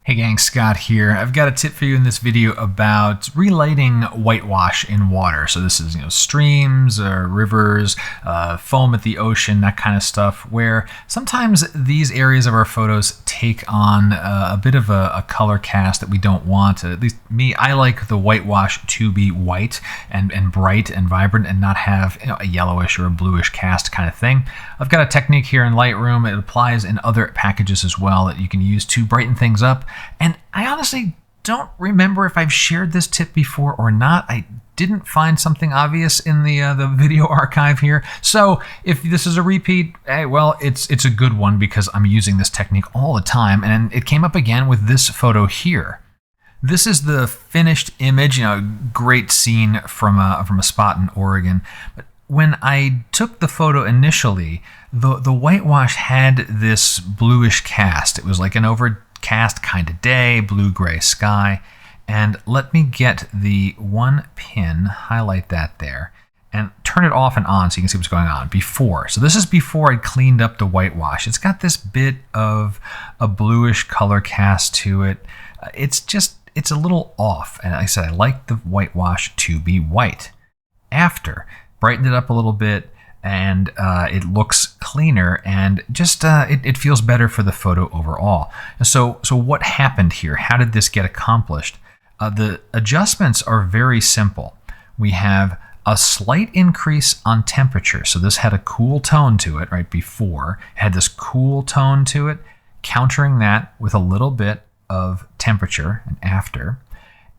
Hey gang, Scott here. I've got a tip for you in this video about relighting whitewash in water. So this is, streams, rivers, foam at the ocean, that kind of stuff, where sometimes these areas of our photos take on a bit of a color cast that we don't want. At least me, I like the whitewash to be white and bright and vibrant and not have a yellowish or a bluish cast kind of thing. I've got a technique here in Lightroom. It applies in other packages as well that you can use to brighten things up. And I honestly don't remember if I've shared this tip before or not. I didn't find something obvious in the video archive here. So if this is a repeat, hey, well, it's a good one because I'm using this technique all the time. And it came up again with this photo here. This is the finished image, great scene from a spot in Oregon. But when I took the photo initially, the whitewash had this bluish cast. It was like an overcast kind of day, blue-gray sky. And let me get the one pin, highlight that there, and turn it off and on so you can see what's going on before. So this is before I cleaned up the whitewash. It's got this bit of a bluish color cast to it. It's a little off. And like I said, I like the whitewash to be white. After, brightened it up a little bit, and it looks cleaner and just it feels better for the photo overall. So what happened here? How did this get accomplished? The adjustments are very simple. We have a slight increase on temperature. So this had a cool tone to it right before. It had this cool tone to it, countering that with a little bit of temperature and after.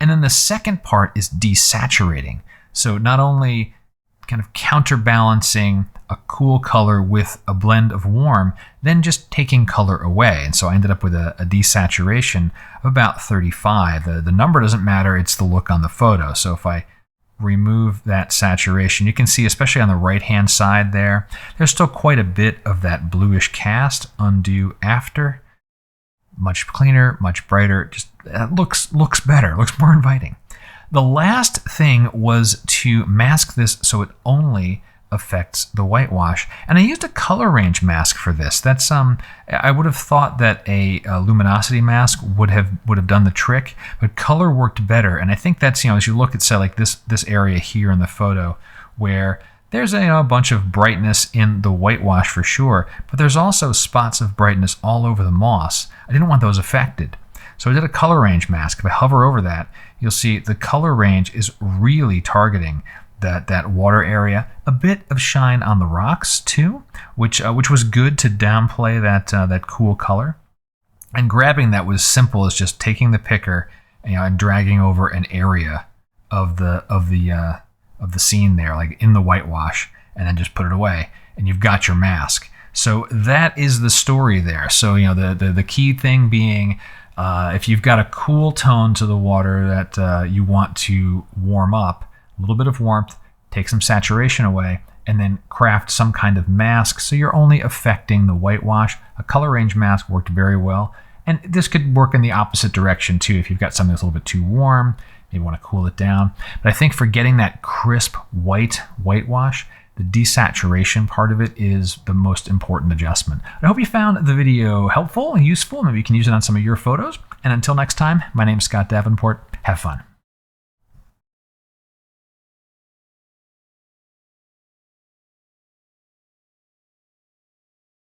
And then the second part is desaturating. So not only kind of counterbalancing a cool color with a blend of warm, then just taking color away. And so I ended up with a desaturation of about 35. The number doesn't matter, it's the look on the photo. So if I remove that saturation, you can see, especially on the right-hand side there, there's still quite a bit of that bluish cast. Undo after. Much cleaner, much brighter, just looks better, looks more inviting. The last thing was to mask this so it only affects the whitewash. And I used a color range mask for this. That's I would have thought that a luminosity mask would have done the trick, but color worked better. And I think that's, as you look at, say, like this area here in the photo where there's a bunch of brightness in the whitewash for sure, but there's also spots of brightness all over the moss. I didn't want those affected. So I did a color range mask. If I hover over that, you'll see the color range is really targeting that water area. A bit of shine on the rocks too, which was good to downplay that cool color. And grabbing that was simple as just taking the picker and dragging over an area of the scene there, like in the whitewash, and then just put it away, and you've got your mask. So that is the story there. So the key thing being, if you've got a cool tone to the water that you want to warm up, a little bit of warmth, take some saturation away, and then craft some kind of mask so you're only affecting the whitewash. A color range mask worked very well. And this could work in the opposite direction too. If you've got something that's a little bit too warm, maybe want to cool it down. But I think for getting that crisp whitewash, the desaturation part of it is the most important adjustment. I hope you found the video helpful and useful. Maybe you can use it on some of your photos. And until next time, my name is Scott Davenport. Have fun.